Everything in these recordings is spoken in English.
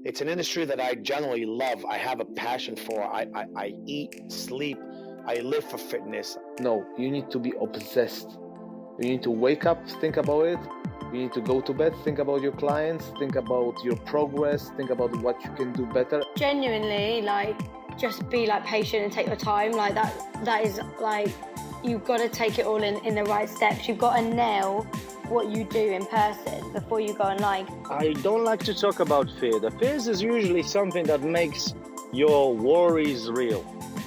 It's an industry that I generally love. I have a passion for. I eat, sleep, I live for fitness. No, you need to be obsessed. You need to wake up, think about it. You need to go to bed, think about your clients, think about your progress, think about what you can do better. Genuinely, just be patient and take your time. That is you've got to take it all in the right steps. You've got to nail what you do in person before you go online. I don't like to talk about fear. The fears is usually something that makes your worries real.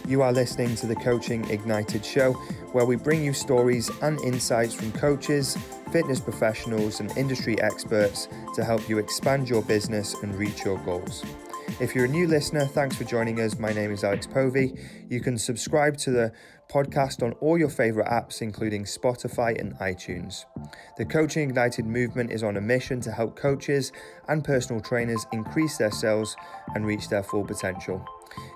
You are listening to the Coaching Ignited show, where we bring you stories and insights from coaches, fitness professionals and industry experts to help you expand your business and reach your goals. If you're a new listener, thanks for joining us. My name is Alex Povey. You can subscribe to the podcast on all your favorite apps, including Spotify and iTunes. The Coaching Ignited movement is on a mission to help coaches and personal trainers increase their sales and reach their full potential.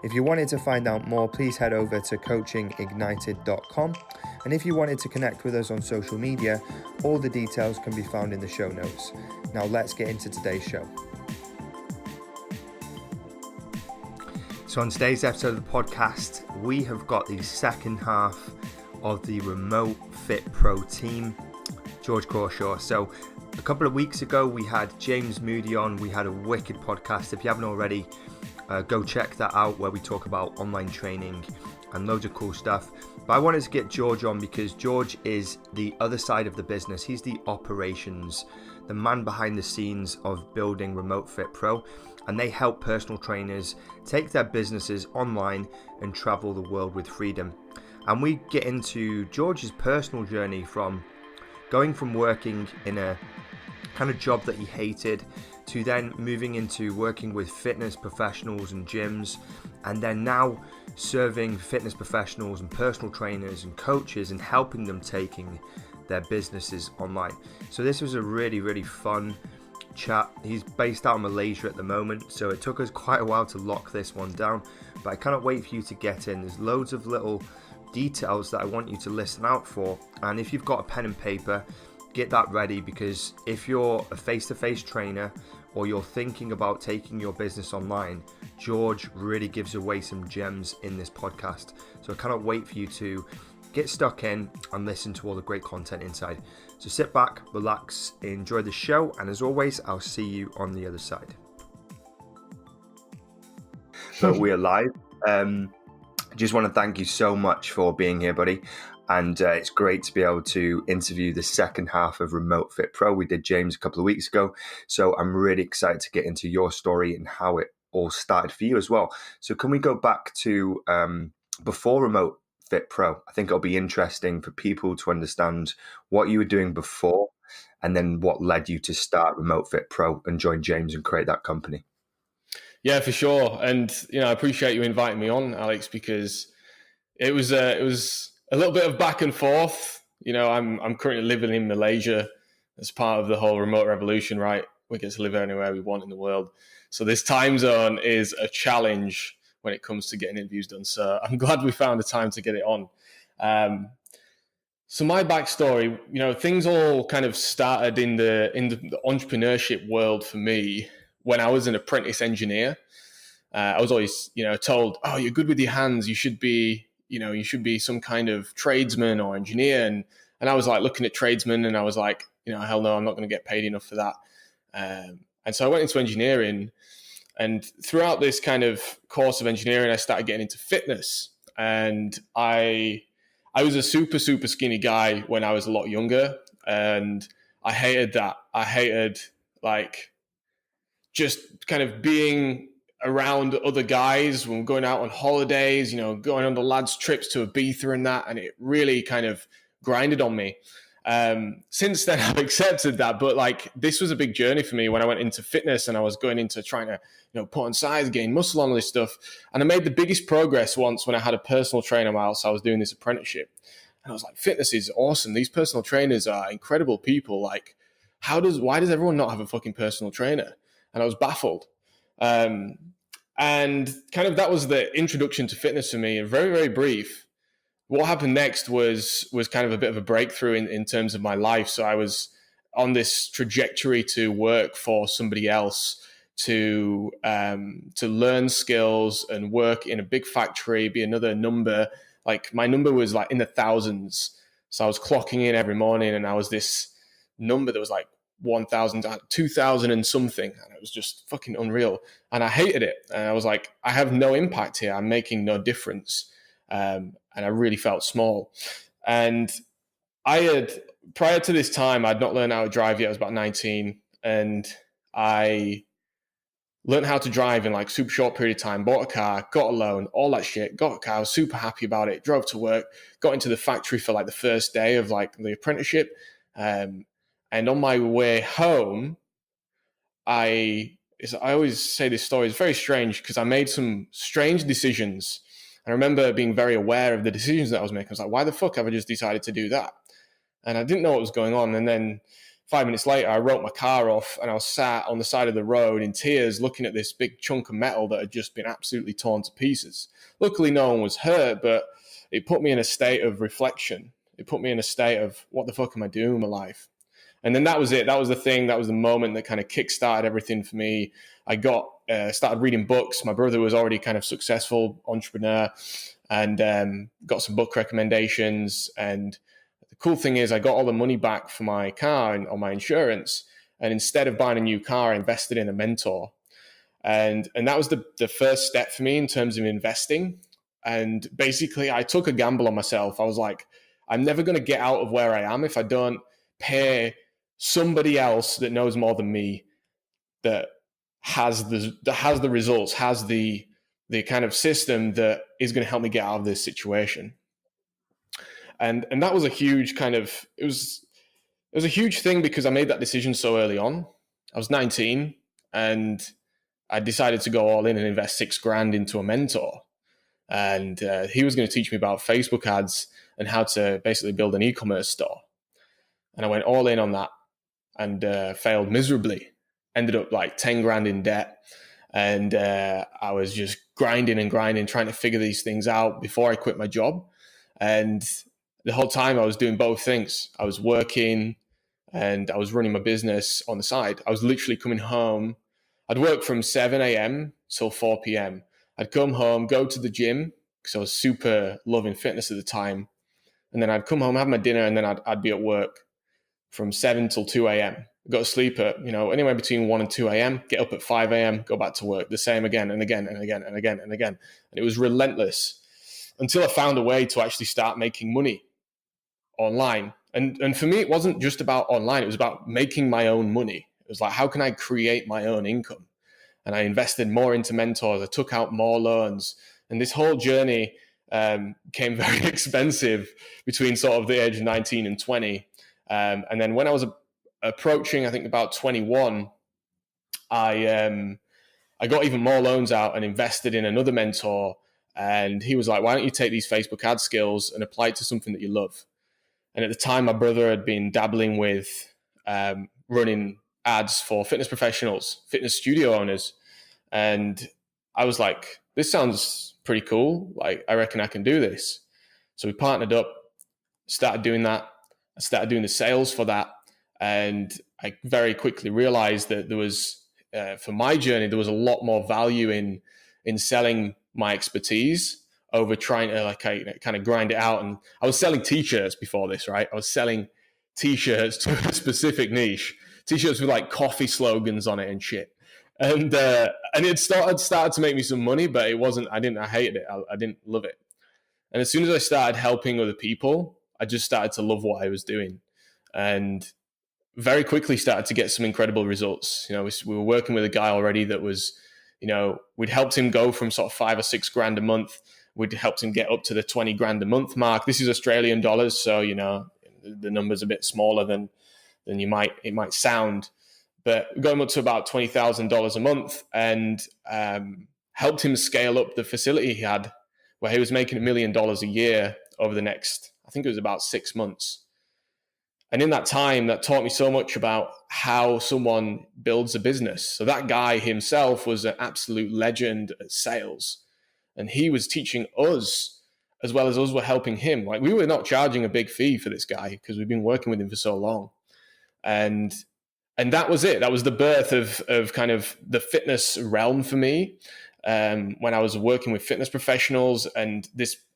If you wanted to find out more, please head over to coachingignited.com. And if you wanted to connect with us on social media, all the details can be found in the show notes. Now let's get into today's show. So on today's episode of the podcast, we have got the second half of the Remote Fit Pro team, George Crawshaw. So a couple of weeks ago, we had James Moody on. We had a wicked podcast. If you haven't already, go check that out, where we talk about online training and loads of cool stuff. But I wanted to get George on because George is the other side of the business. He's the operations, the man behind the scenes of building Remote Fit Pro, and they help personal trainers take their businesses online and travel the world with freedom. And we get into George's personal journey from going from working in a kind of job that he hated to then moving into working with fitness professionals and gyms, and then now serving fitness professionals and personal trainers and coaches and helping them taking their businesses online. So this was a really, really fun chat. He's based out of Malaysia at the moment, so it took us quite a while to lock this one down, but I cannot wait for you to get in. There's loads of little details that I want you to listen out for, and if you've got a pen and paper, get that ready, because if you're a face-to-face trainer or you're thinking about taking your business online, George really gives away some gems in this podcast. So I cannot wait for you to get stuck in and listen to all the great content inside. So sit back, relax, enjoy the show, and as always, I'll see you on the other side. But we are live. I just want to thank you so much for being here, buddy. And it's great to be able to interview the second half of Remote Fit Pro. We did James a couple of weeks ago. So I'm really excited to get into your story and how it all started for you as well. So can we go back to before Remote Fit Pro? I think it'll be interesting for people to understand what you were doing before and then what led you to start Remote Fit Pro and join James and create that company. Yeah, for sure. And, I appreciate you inviting me on, Alex, because it was a little bit of back and forth. I'm currently living in Malaysia as part of the whole remote revolution, right? We get to live anywhere we want in the world. So this time zone is a challenge when it comes to getting interviews done. So I'm glad we found the time to get it on. So my backstory, things all kind of started in the entrepreneurship world for me when I was an apprentice engineer. I was always, told, oh, you're good with your hands. You should be some kind of tradesman or engineer. And I was looking at tradesmen and I was like, hell no, I'm not going to get paid enough for that. And so I went into engineering, and throughout this kind of course of engineering, I started getting into fitness. And I was a super, super skinny guy when I was a lot younger. And I hated that. I hated just kind of being around other guys when we're going out on holidays, going on the lads' trips to Ibiza and that, and it really kind of grinded on me. Since then, I've accepted that, but this was a big journey for me when I went into fitness and I was going into trying to, put on size, gain muscle, all this stuff. And I made the biggest progress once when I had a personal trainer whilst I was doing this apprenticeship. And I was like, fitness is awesome. These personal trainers are incredible people. Why does everyone not have a fucking personal trainer? And I was baffled. And kind of that was the introduction to fitness for me, and very, very brief. What happened next was kind of a bit of a breakthrough in terms of my life. So I was on this trajectory to work for somebody else to learn skills and work in a big factory, be another number. Like my number was like in the thousands. So I was clocking in every morning and I was this number that was like 1,000, 2,000 and something. And it was just fucking unreal. And I hated it. And I was like, I have no impact here. I'm making no difference. And I really felt small. And prior to this time, I'd not learned how to drive yet. I was about 19. And I learned how to drive in like super short period of time, bought a car, got a loan, all that shit, got a car, I was super happy about it, drove to work, got into the factory for like the first day of like the apprenticeship. And on my way home, I always say this story, it's very strange because I made some strange decisions. I remember being very aware of the decisions that I was making. I was like, why the fuck have I just decided to do that? And I didn't know what was going on. And then 5 minutes later, I wrote my car off and I was sat on the side of the road in tears looking at this big chunk of metal that had just been absolutely torn to pieces. Luckily, no one was hurt, but it put me in a state of reflection. It put me in a state of, what the fuck am I doing with my life? And then that was it. That was the thing. That was the moment that kind of kickstarted everything for me. I started reading books. My brother was already kind of successful entrepreneur and got some book recommendations. And the cool thing is I got all the money back for my car and on my insurance. And instead of buying a new car, I invested in a mentor. And that was the first step for me in terms of investing. And basically I took a gamble on myself. I was like, I'm never going to get out of where I am if I don't pay somebody else that knows more than me, that has the results, has the kind of system that is going to help me get out of this situation. And that was a huge kind of, it was a huge thing because I made that decision so early on. I was 19 and I decided to go all in and invest $6,000 into a mentor. And he was going to teach me about Facebook ads and how to basically build an e-commerce store. And I went all in on that and failed miserably. Ended up like $10,000 in debt. And I was just grinding, trying to figure these things out before I quit my job. And the whole time I was doing both things. I was working and I was running my business on the side. I was literally coming home. I'd work from 7 a.m. till 4 p.m. I'd come home, go to the gym because I was super loving fitness at the time. And then I'd come home, have my dinner, and then I'd be at work from 7 till 2 a.m. Go to sleep at, anywhere between 1 and 2 a.m., get up at 5 a.m., go back to work, the same again and again and again and again and again. And it was relentless until I found a way to actually start making money online. And for me, it wasn't just about online. It was about making my own money. It was like, how can I create my own income? And I invested more into mentors. I took out more loans. And this whole journey came very expensive between sort of the age of 19 and 20. And then when I was approaching, I think about 21, I got even more loans out and invested in another mentor. And he was like, why don't you take these Facebook ad skills and apply it to something that you love? And at the time, my brother had been dabbling with running ads for fitness professionals, fitness studio owners. And I was like, this sounds pretty cool. Like, I reckon I can do this. So we partnered up, started doing that. I started doing the sales for that. And I very quickly realized that there was, for my journey, there was a lot more value in selling my expertise over trying to kind of grind it out. And I was selling t-shirts before this, right? I was selling t-shirts to a specific niche, t-shirts with like coffee slogans on it and shit. And it started to make me some money, but it wasn't, I hated it. I didn't love it. And as soon as I started helping other people, I just started to love what I was doing. And very quickly started to get some incredible results. We were working with a guy already that was, we'd helped him go from sort of $5,000 or $6,000 a month. We'd helped him get up to the $20,000 a month mark. This is Australian dollars, so the number's a bit smaller than it might sound. But going up to about $20,000 a month, and helped him scale up the facility he had, where he was making $1 million a year over the next, I think it was about 6 months. And in that time, that taught me so much about how someone builds a business. So that guy himself was an absolute legend at sales. And he was teaching us as well as us were helping him. Like, we were not charging a big fee for this guy because we've been working with him for so long. And And that was it. That was the birth of kind of the fitness realm for me. When I was working with fitness professionals, and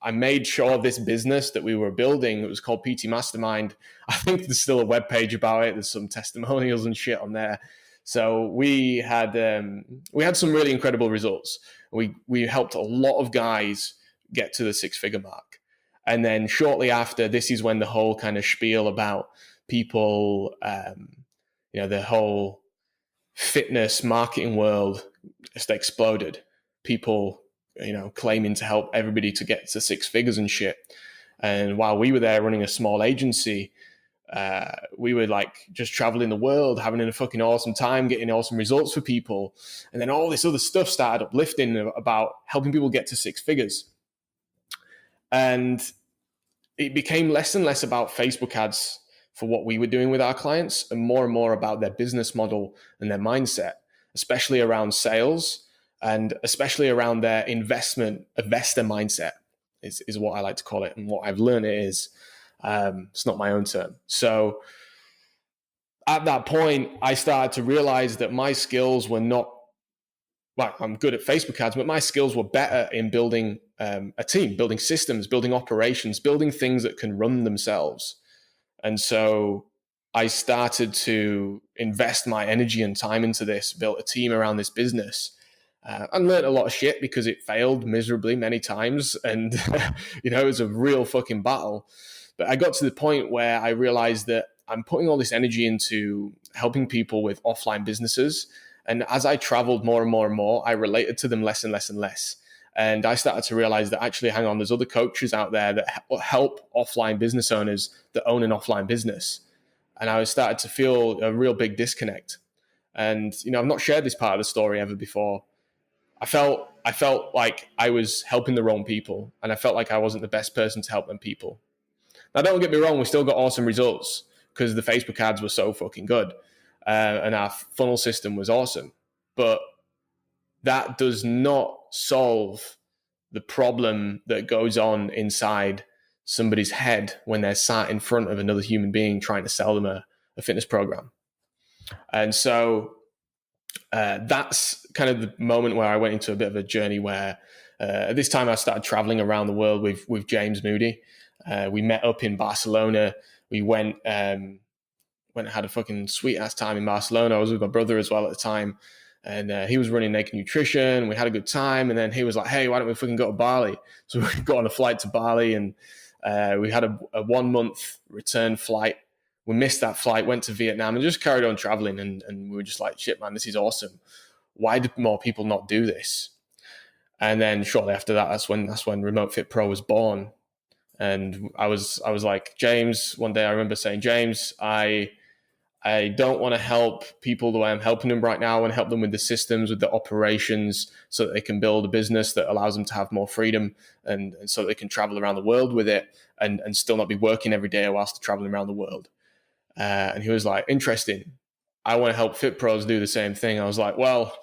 I made sure this business that we were building, it was called PT Mastermind. I think there's still a webpage about it. There's some testimonials and shit on there. So we had some really incredible results. We helped a lot of guys get to the 6-figure mark. And then shortly after, this is when the whole kind of spiel about people, the whole fitness marketing world just exploded. People, claiming to help everybody to get to 6 figures and shit. And while we were there running a small agency, we were like just traveling the world, having a fucking awesome time, getting awesome results for people. And then all this other stuff started uplifting about helping people get to 6 figures. And it became less and less about Facebook ads for what we were doing with our clients, and more about their business model and their mindset, especially around sales and especially around their investor mindset is what I like to call it. And what I've learned is, it's not my own term. So at that point, I started to realize that my skills were not, well, I'm good at Facebook ads, but my skills were better in building a team, building systems, building operations, building things that can run themselves. And so I started to invest my energy and time into this, built a team around this business, and learned a lot of shit because it failed miserably many times. And, it was a real fucking battle. But I got to the point where I realized that I'm putting all this energy into helping people with offline businesses. And as I traveled more and more and more, I related to them less and less and less. And I started to realize that actually, hang on, there's other coaches out there that help offline business owners that own an offline business. And I started to feel a real big disconnect. And, I've not shared this part of the story ever before. I felt like I was helping the wrong people, and I felt like I wasn't the best person to help them people. Now, don't get me wrong, we still got awesome results because the Facebook ads were so fucking good, and our funnel system was awesome. But that does not solve the problem that goes on inside somebody's head when they're sat in front of another human being trying to sell them a fitness program. And so that's kind of the moment where I went into a bit of a journey where at this time I started traveling around the world with James Moody. We met up in Barcelona. We went and had a fucking sweet ass time in Barcelona. I was with my brother as well at the time. And he was running Naked Nutrition. We had a good time. And then he was like, hey, why don't we fucking go to Bali? So we got on a flight to Bali, and we had a 1 month return flight. We missed that flight, went to Vietnam, and just carried on traveling. And we were just like, shit, man, this is awesome. Why did more people not do this? And then shortly after that, that's when Remote Fit Pro was born. And I was like, James, one day I remember saying, James, I don't want to help people the way I'm helping them right now. I want to help them with the systems, with the operations, so that they can build a business that allows them to have more freedom, and so that they can travel around the world with it and still not be working every day whilst traveling around the world. And he was like, interesting. I want to help Fit Pros do the same thing. I was like, well,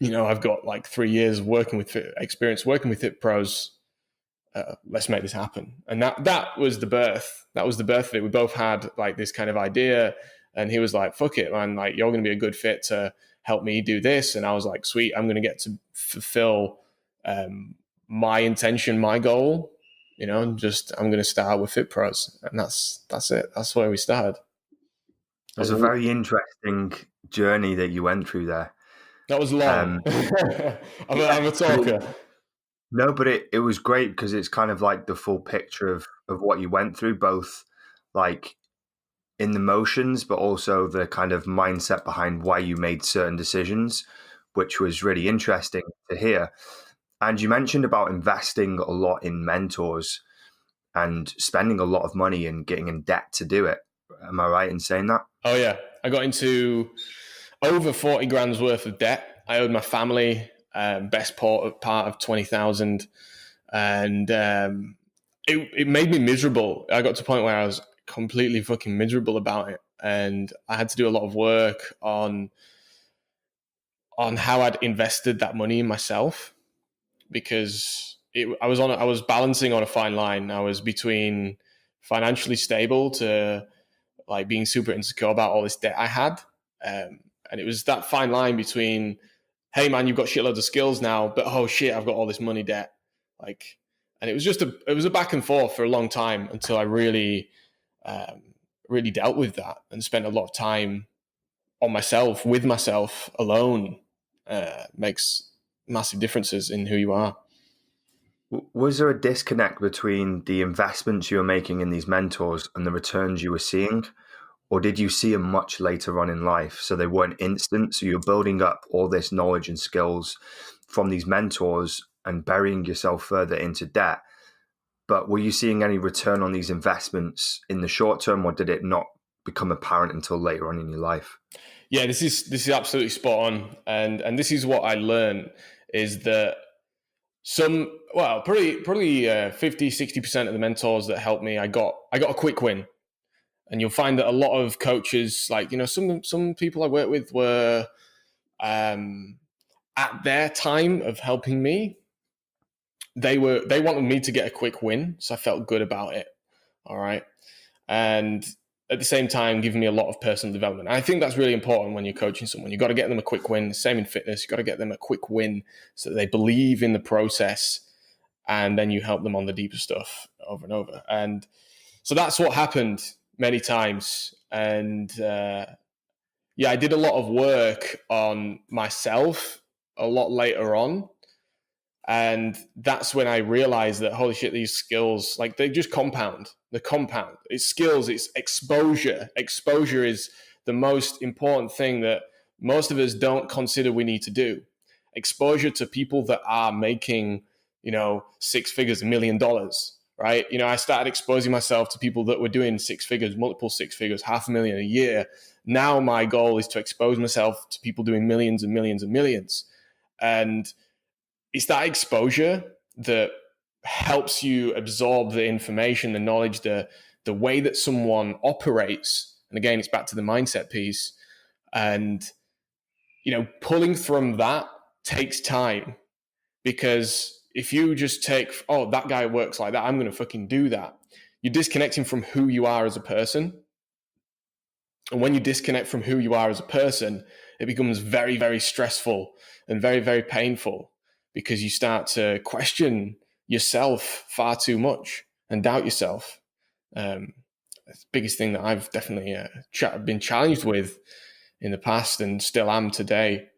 I've got like 3 years of experience working with Fit Pros. Let's make this happen. And that was the birth. That was the birth of it. We both had like this kind of idea, and he was like, fuck it, man. Like, you're going to be a good fit to help me do this. And I was like, sweet, I'm going to get to fulfill my intention, my goal, I'm going to start with Fit Pros. And that's it. That's where we started. It was a very interesting journey that you went through there. That was long. I'm a talker. No, but it was great because it's kind of like the full picture of what you went through, both like in the motions, but also the kind of mindset behind why you made certain decisions, which was really interesting to hear. And you mentioned about investing a lot in mentors and spending a lot of money and getting in debt to do it. Am I right in saying that? Oh, yeah. I got into over 40 grand's worth of debt. I owed my family best part of 20,000, and it made me miserable. I got to a point where I was completely fucking miserable about it, and I had to do a lot of work on how I'd invested that money in myself, because I was balancing on a fine line. I was between financially stable to like being super insecure about all this debt I had. And it was that fine line between, hey man, you've got shitloads of skills now, but oh shit, I've got all this money debt. Like, and it was a back and forth for a long time until I really dealt with that and spent a lot of time on myself, with myself alone. Makes massive differences in who you are. Was there a disconnect between the investments you were making in these mentors and the returns you were seeing? Or did you see them much later on in life? So they weren't instant. So you're building up all this knowledge and skills from these mentors and burying yourself further into debt. But were you seeing any return on these investments in the short term, or did it not become apparent until later on in your life? Yeah, this is absolutely spot on. And this is what I learned is that probably 50, 60% of the mentors that helped me, I got a quick win. And you'll find that a lot of coaches, like, you know, some people I work with were at their time of helping me, they wanted me to get a quick win. So I felt good about it. All right. And at the same time, giving me a lot of personal development. And I think that's really important when you're coaching someone. You've got to get them a quick win. Same in fitness. You've got to get them a quick win so that they believe in the process, and then you help them on the deeper stuff over and over. And so that's what happened many times. And I did a lot of work on myself a lot later on. And that's when I realized that, holy shit, these skills, like, they just compound. They compound. It's skills, it's exposure. Exposure is the most important thing that most of us don't consider we need to do. Exposure to people that are making, you know, six figures, $1 million, right? You know, I started exposing myself to people that were doing six figures, multiple six figures, $500,000 a year. Now my goal is to expose myself to people doing millions and millions and millions. And it's that exposure that helps you absorb the information, the knowledge, the way that someone operates. And again, it's back to the mindset piece. And, you know, pulling from that takes time, because if you just take, oh, that guy works like that, I'm going to fucking do that, you're disconnecting from who you are as a person. And when you disconnect from who you are as a person, it becomes very, very stressful and very, very painful, because you start to question yourself far too much and doubt yourself. That's the biggest thing that I've definitely been challenged with in the past and still am today,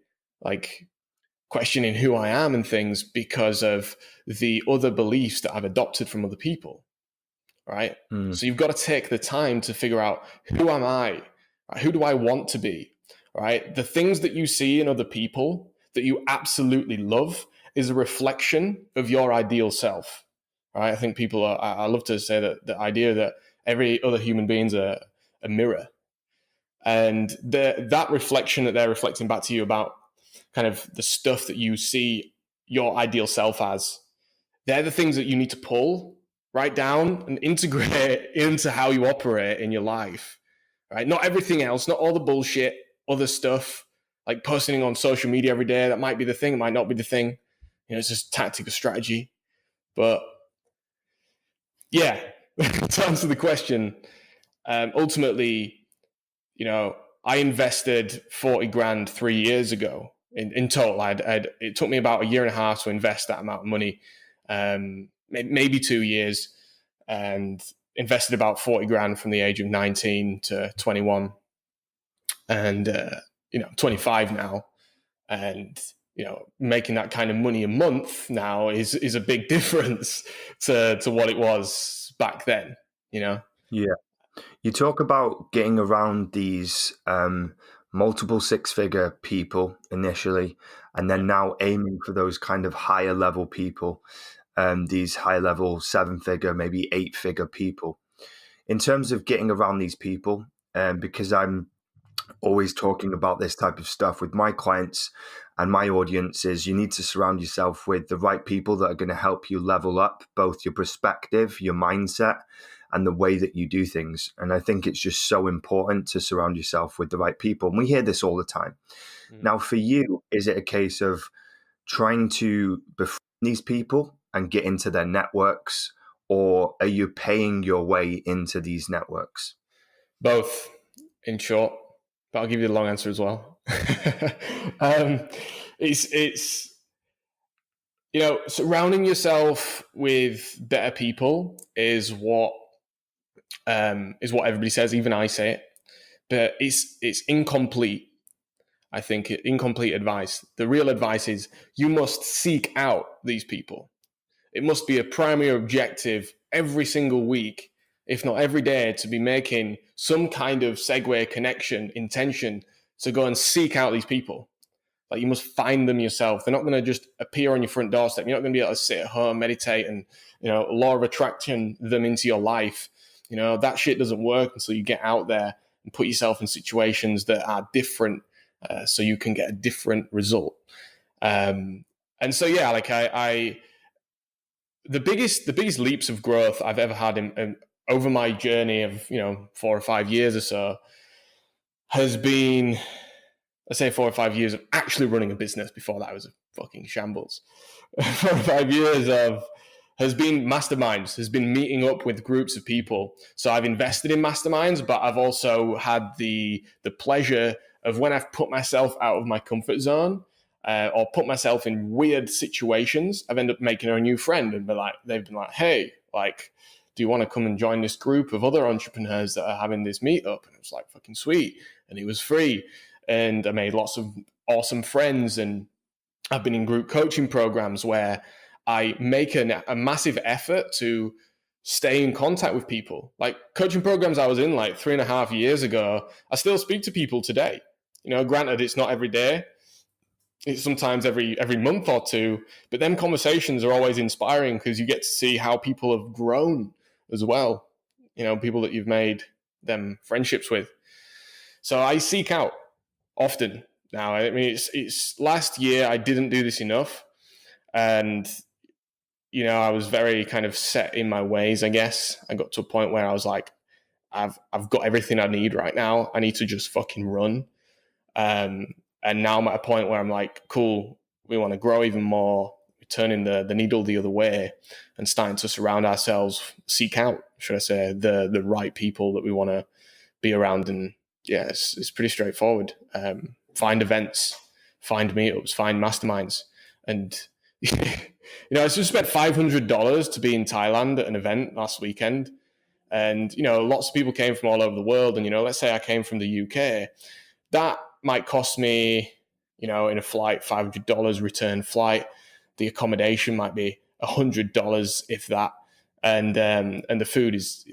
like questioning who I am and things because of the other beliefs that I've adopted from other people, right? So you've got to take the time to figure out, who am I? Right? Who do I want to be? Right? The things that you see in other people that you absolutely love is a reflection of your ideal self, right? I think I love to say that the idea that every other human being's a mirror, and that reflection that they're reflecting back to you about kind of the stuff that you see your ideal self as, they're the things that you need to pull right down and integrate into how you operate in your life, right? Not everything else, not all the bullshit, other stuff, like posting on social media every day. That might be the thing, it might not be the thing. You know, it's just tactical strategy. But yeah, to answer the question, ultimately, you know, I invested 40 grand 3 years ago in total. It took me about 1.5 years to invest that amount of money, maybe 2 years, and invested about 40 grand from the age of 19 to 21. And, you know, 25 now. And, you know, making that kind of money a month now is a big difference to what it was back then, you know? Yeah. You talk about getting around these multiple six-figure people initially, and then now aiming for those kind of higher level people, these high level 7-figure, maybe 8-figure people. In terms of getting around these people, because I'm always talking about this type of stuff with my clients and my audience, is you need to surround yourself with the right people that are going to help you level up both your perspective, your mindset, and the way that you do things. And I think it's just so important to surround yourself with the right people. And we hear this all the time. Now, for you, is it a case of trying to befriend these people and get into their networks, or are you paying your way into these networks? Both, in short, but I'll give you the long answer as well. It's surrounding yourself with better people is what everybody says. Even I say it, but it's incomplete. I think incomplete advice. The real advice is you must seek out these people. It must be a primary objective every single week, if not every day, to be making some kind of segue, connection, intention to go and seek out these people. Like, you must find them yourself. They're not going to just appear on your front doorstep. You're not going to be able to sit at home, meditate, and law of attraction them into your life. That shit doesn't work until you get out there and put yourself in situations that are different, so you can get a different result. And so, yeah, like the biggest leaps of growth I've ever had in over my journey of 4 or 5 years or so has been, let's say, 4 or 5 years of actually running a business. Before that, I was a fucking shambles. 4 or 5 years has been masterminds, has been meeting up with groups of people. So I've invested in masterminds, but I've also had the pleasure of, when I've put myself out of my comfort zone, or put myself in weird situations, I've ended up making a new friend, and they've been like, hey, like, do you want to come and join this group of other entrepreneurs that are having this meetup? And it was like, fucking sweet. And it was free. And I made lots of awesome friends. And I've been in group coaching programs where I make a massive effort to stay in contact with people. Like, coaching programs I was in like 3.5 years ago, I still speak to people today. Granted, it's not every day. It's sometimes every month or two, but them conversations are always inspiring because you get to see how people have grown as well. People that you've made them friendships with. So I seek out often now. I mean, it's last year I didn't do this enough, and I was very kind of set in my ways. I guess I got to a point where I was like, I've got everything I need right now. I need to just fucking run. And now I'm at a point where I'm like, cool, we want to grow even more. We're turning the needle the other way and starting to surround ourselves, seek out, should I say, the right people that we want to be around. And yeah, it's pretty straightforward. Find events, find meetups, find masterminds. And, I just spent $500 to be in Thailand at an event last weekend. And, lots of people came from all over the world. And, let's say I came from the UK. That might cost me, in a flight, $500 return flight. The accommodation might be $100, if that, and the food is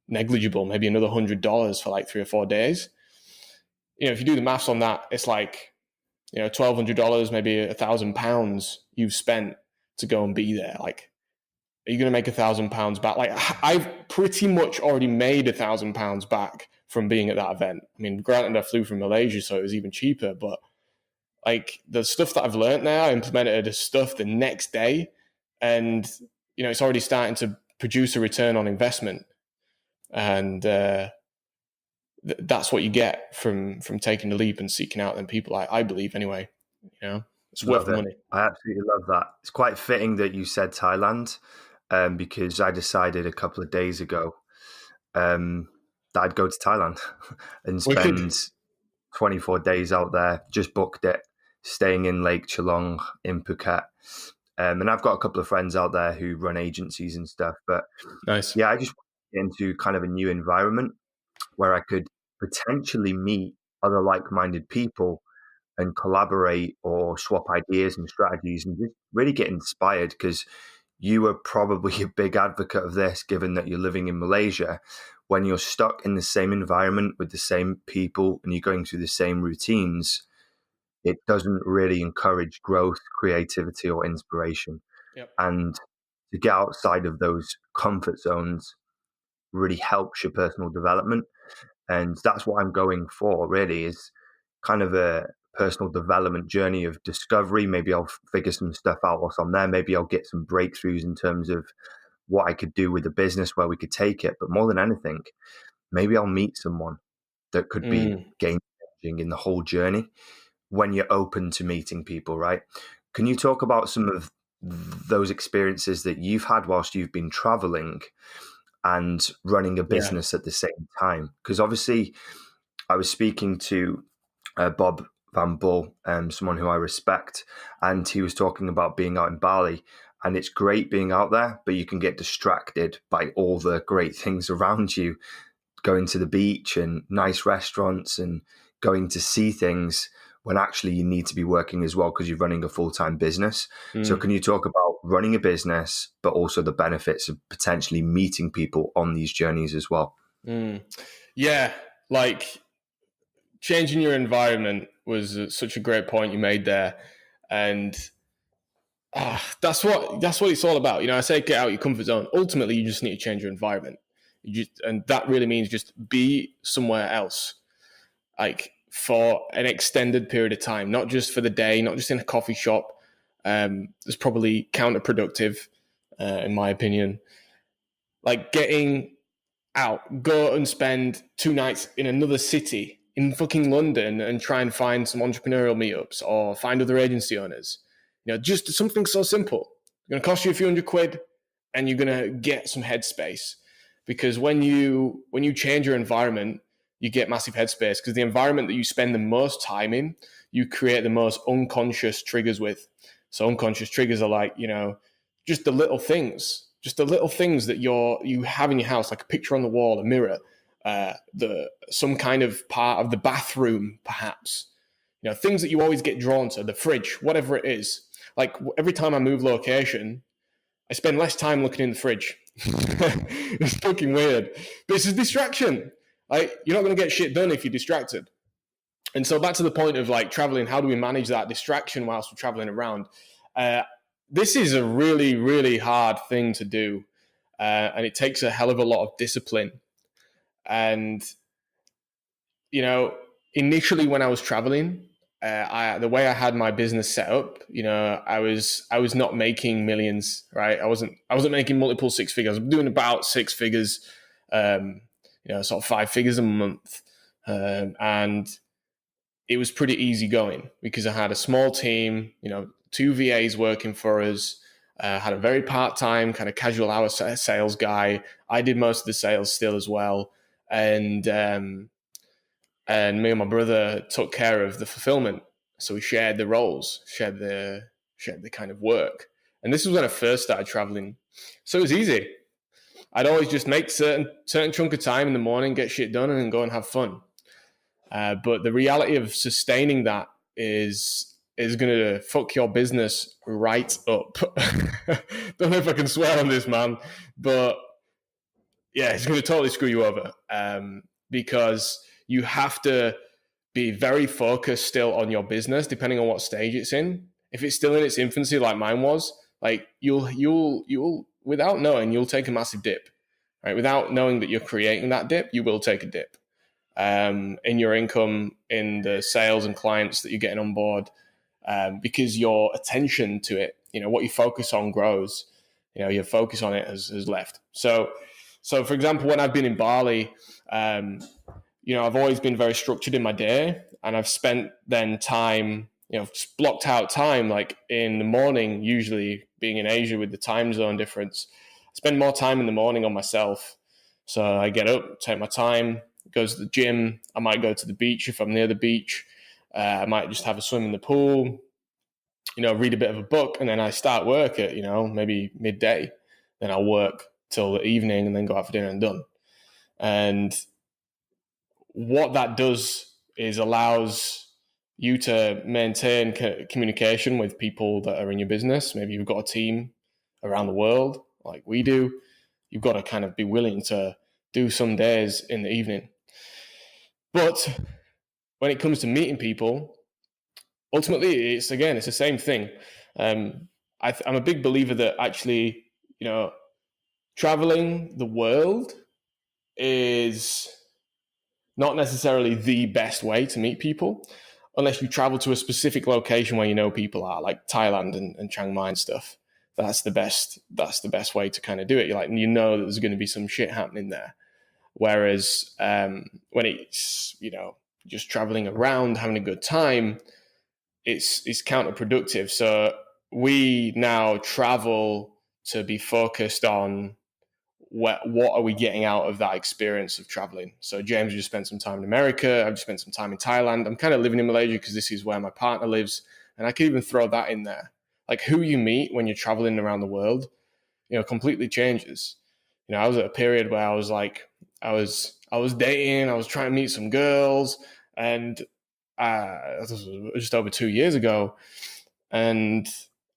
negligible, maybe another $100 for like 3 or 4 days. If you do the maths on that, it's like $1,200, maybe £1,000 you've spent to go and be there. Like, are you going to make £1,000 back? Like, I've pretty much already made £1,000 back from being at that event. I mean, granted, I flew from Malaysia, so it was even cheaper, but like, the stuff that I've learned now, I implemented the stuff the next day, and it's already starting to produce a return on investment. And that's what you get from taking the leap and seeking out them people. I believe, anyway. It's worth the money. I absolutely love that. It's quite fitting that you said Thailand, because I decided a couple of days ago that I'd go to Thailand and spend 24 days out there. Just booked it, staying in Lake Chalong in Phuket. And I've got a couple of friends out there who run agencies and stuff. But nice. Yeah, I just want to get into kind of a new environment where I could potentially meet other like-minded people and collaborate or swap ideas and strategies and just really get inspired, because you are probably a big advocate of this, given that you're living in Malaysia. When you're stuck in the same environment with the same people and you're going through the same routines, it doesn't really encourage growth, creativity, or inspiration. Yep. And to get outside of those comfort zones really helps your personal development. And that's what I'm going for, really, is kind of a personal development journey of discovery. Maybe I'll figure some stuff out whilst I'm there. Maybe I'll get some breakthroughs in terms of what I could do with the business, where we could take it. But more than anything, maybe I'll meet someone that could be game-changing in the whole journey when you're open to meeting people, right? Can you talk about some of those experiences that you've had whilst you've been traveling and running a business at the same time? Because obviously I was speaking to Bob Van Bull, someone who I respect, and he was talking about being out in Bali. And it's great being out there, but you can get distracted by all the great things around you, going to the beach and nice restaurants and going to see things when actually you need to be working as well because you're running a full-time business. So can you talk about running a business, but also the benefits of potentially meeting people on these journeys as well? Yeah, like changing your environment was such a great point you made there. And that's what it's all about. I say get out your comfort zone. Ultimately, you just need to change your environment. And that really means just be somewhere else, like for an extended period of time, not just for the day, not just in a coffee shop. It's probably counterproductive, in my opinion. Like getting out, go and spend 2 nights in another city in fucking London and try and find some entrepreneurial meetups or find other agency owners. Just something so simple. It's going to cost you a few £100 and you're going to get some headspace. Because when you change your environment, you get massive headspace because the environment that you spend the most time in, you create the most unconscious triggers with. So unconscious triggers are like, just the little things that you have in your house, like a picture on the wall, a mirror, some kind of part of the bathroom, perhaps. Things that you always get drawn to, the fridge, whatever it is. Like every time I move location, I spend less time looking in the fridge. It's fucking weird. But it's a distraction. Like you're not going to get shit done if you're distracted. And so back to the point of like traveling, how do we manage that distraction whilst we're traveling around? This is a really, really hard thing to do. And it takes a hell of a lot of discipline. And, initially when I was traveling, the way I had my business set up, I was not making millions, right? I wasn't making multiple 6 figures. I'm doing about 6 figures, sort of 5 figures a month. And it was pretty easy going because I had a small team, 2 VAs working for us, had a very part-time kind of casual hour sales guy. I did most of the sales still as well. And me and my brother took care of the fulfillment. So we shared the roles, shared the kind of work. And this was when I first started traveling. So it was easy. I'd always just make certain chunk of time in the morning, get shit done, and then go and have fun. But the reality of sustaining that is going to fuck your business right up. Don't know if I can swear on this, man, but yeah, it's going to totally screw you over because you have to be very focused still on your business, depending on what stage it's in. If it's still in its infancy, like mine was, like you'll without knowing, you'll take a massive dip, right? Without knowing that you're creating that dip, you will take a dip in your income, in the sales and clients that you're getting on board, because your attention to it, what you focus on grows. Your focus on it has left. So for example, when I've been in Bali, I've always been very structured in my day, and I've spent then time, blocked out time, like in the morning, usually being in Asia with the time zone difference, I spend more time in the morning on myself. So I get up, take my time, go to the gym. I might go to the beach if I'm near the beach. I might just have a swim in the pool, read a bit of a book, and then I start work at, maybe midday. Then I'll work till the evening and then go out for dinner and done. And what that does is allows you to maintain communication with people that are in your business. Maybe you've got a team around the world like we do. You've got to kind of be willing to do some days in the evening. But when it comes to meeting people, ultimately, it's the same thing. I'm a big believer that actually, traveling the world is not necessarily the best way to meet people, unless you travel to a specific location where people are, like Thailand and Chiang Mai and stuff. That's the best way to kind of do it. You're like, that there's going to be some shit happening there. Whereas when it's, just traveling around, having a good time, it's counterproductive. So we now travel to be focused on what are we getting out of that experience of traveling? So James just spent some time in America. I've just spent some time in Thailand. I'm kind of living in Malaysia because this is where my partner lives. And I could even throw that in there. Like who you meet when you're traveling around the world, completely changes. I was at a period where I was like, I was dating, I was trying to meet some girls, and this was just over 2 years ago. And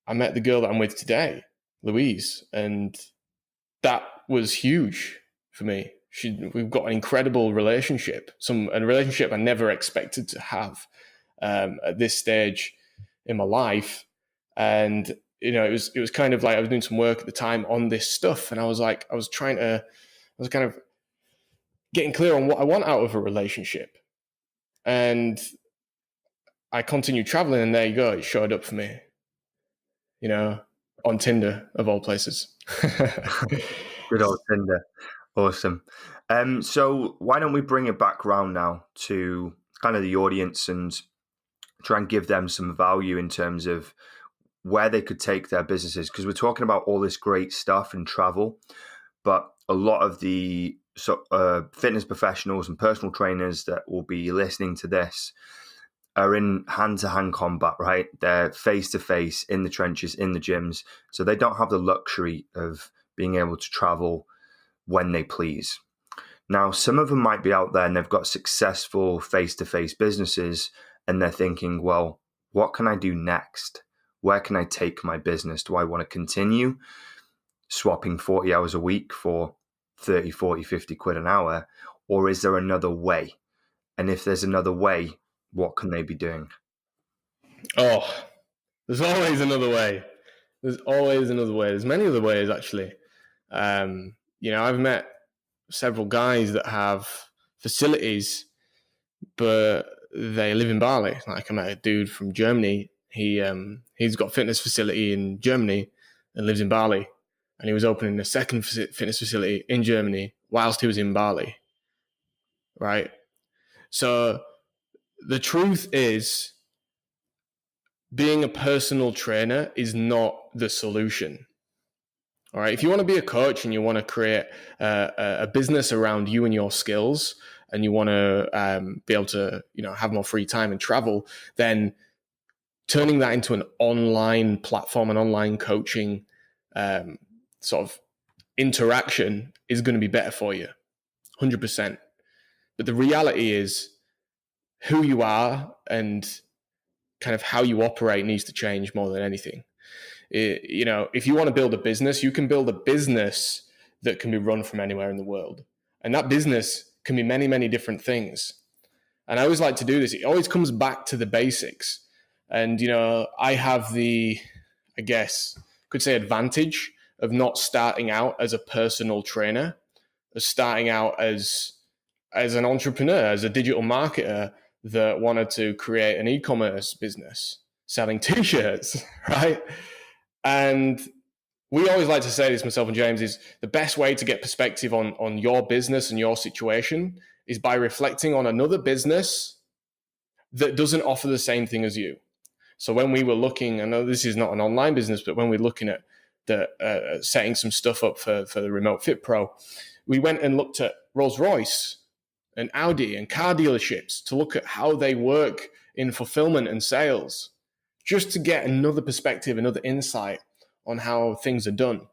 I met the girl that I'm with today, Louise, and that was huge for me. We've got an incredible relationship, a relationship I never expected to have at this stage in my life. And it was kind of like I was doing some work at the time on this stuff, and I was kind of getting clear on what I want out of a relationship. And I continued traveling, and there you go, it showed up for me, on Tinder of all places. Good old Tinder. Awesome. So why don't we bring it back around now to kind of the audience and try and give them some value in terms of where they could take their businesses, because we're talking about all this great stuff and travel, but a lot of the fitness professionals and personal trainers that will be listening to this are in hand-to-hand combat, right? They're face-to-face in the trenches, in the gyms. So they don't have the luxury of being able to travel when they please. Now, some of them might be out there and they've got successful face-to-face businesses, and they're thinking, well, what can I do next? Where can I take my business? Do I want to continue swapping 40 hours a week for 30, 40, 50 quid an hour? Or is there another way? And if there's another way, what can they be doing? Oh, there's always another way. There's always another way. There's many other ways, actually. I've met several guys that have facilities, but they live in Bali. Like I met a dude from Germany. He's got a fitness facility in Germany and lives in Bali. And he was opening a second fitness facility in Germany whilst he was in Bali. Right? So the truth is, being a personal trainer is not the solution. All right. If you want to be a coach and you want to create a business around you and your skills, and you want to be able to, have more free time and travel, then turning that into an online platform, an online coaching sort of interaction is going to be better for you, 100%. But the reality is, who you are and kind of how you operate needs to change more than anything. If you want to build a business, you can build a business that can be run from anywhere in the world. And that business can be many, many different things. And I always like to do this. It always comes back to the basics. And, I have the, I guess, could say advantage of not starting out as a personal trainer, of starting out as an entrepreneur, as a digital marketer that wanted to create an e-commerce business selling t-shirts, right? And we always like to say this, myself and James, is the best way to get perspective on your business and your situation is by reflecting on another business that doesn't offer the same thing as you. So when we were looking, I know this is not an online business, but when we're looking at the setting some stuff up for the Remote Fit Pro, we went and looked at Rolls-Royce and Audi and car dealerships to look at how they work in fulfillment and sales, just to get another perspective, another insight on how things are done.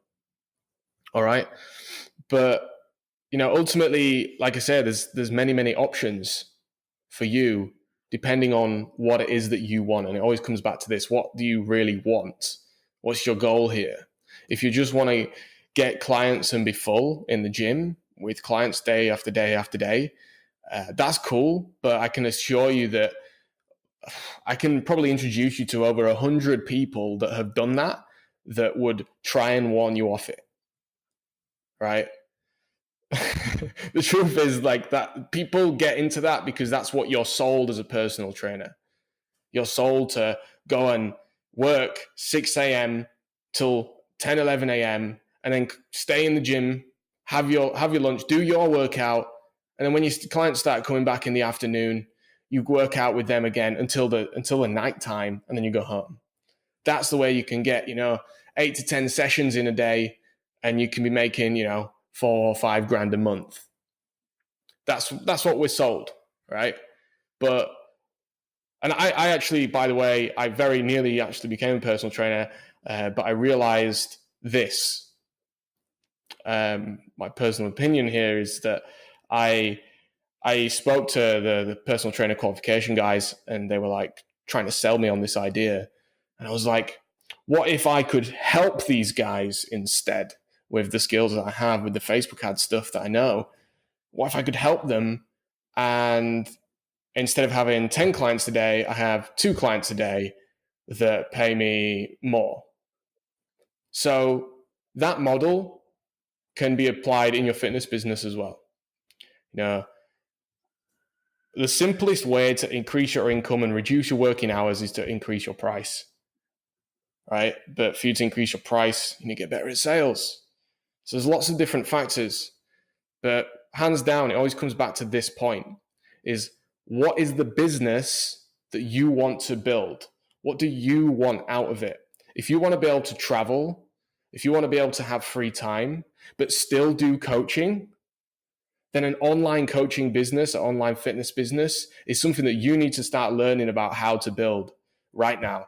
All right. But, ultimately, like I said, there's many, many options for you depending on what it is that you want. And it always comes back to this. What do you really want? What's your goal here? If you just want to get clients and be full in the gym with clients day after day after day, that's cool. But I can assure you that I can probably introduce you to over 100 people that have done that would try and warn you off it. Right? The truth is like that people get into that because that's what you're sold as a personal trainer. You're sold to go and work 6 a.m. till 10, 11 a.m. and then stay in the gym, have your lunch, do your workout. And then when your clients start coming back in the afternoon, you work out with them again until the night time, and then you go home. That's the way you can get, 8 to 10 sessions in a day, and you can be making, 4 or 5 grand a month. That's what we're sold, right? And I actually, by the way, I very nearly actually became a personal trainer, but I realized this. My personal opinion here is that I spoke to the personal trainer qualification guys, and they were like trying to sell me on this idea. And I was like, what if I could help these guys instead with the skills that I have, with the Facebook ad stuff that I know? What if I could help them, and instead of having 10 clients a day, I have 2 clients a day that pay me more? So that model can be applied in your fitness business as well. The simplest way to increase your income and reduce your working hours is to increase your price, right? But for you to increase your price, you need to get better at sales. So there's lots of different factors, but hands down, it always comes back to this point: is what is the business that you want to build? What do you want out of it? If you want to be able to travel, if you want to be able to have free time, but still do coaching, then an online coaching business, an online fitness business is something that you need to start learning about how to build right now.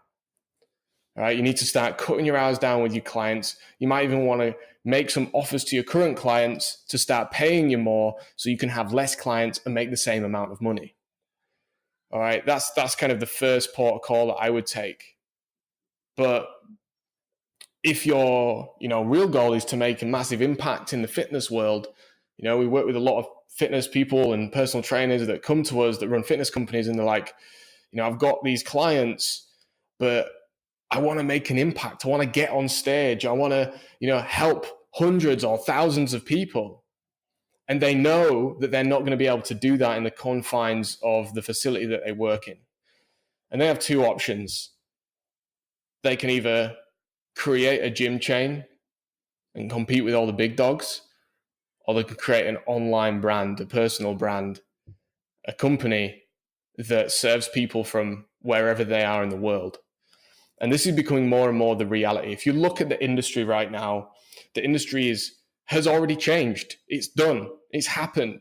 All right, you need to start cutting your hours down with your clients. You might even want to make some offers to your current clients to start paying you more so you can have less clients and make the same amount of money. All right, that's kind of the first port of call that I would take. But if your real goal is to make a massive impact in the fitness world, we work with a lot of fitness people and personal trainers that come to us that run fitness companies, and they're like, I've got these clients, but I want to make an impact. I want to get on stage. I want to, help hundreds or thousands of people. And they know that they're not going to be able to do that in the confines of the facility that they work in. And they have 2 options. They can either create a gym chain and compete with all the big dogs, or they can create an online brand, a personal brand, a company that serves people from wherever they are in the world. And this is becoming more and more the reality. If you look at the industry right now, the industry has already changed. It's done. It's happened,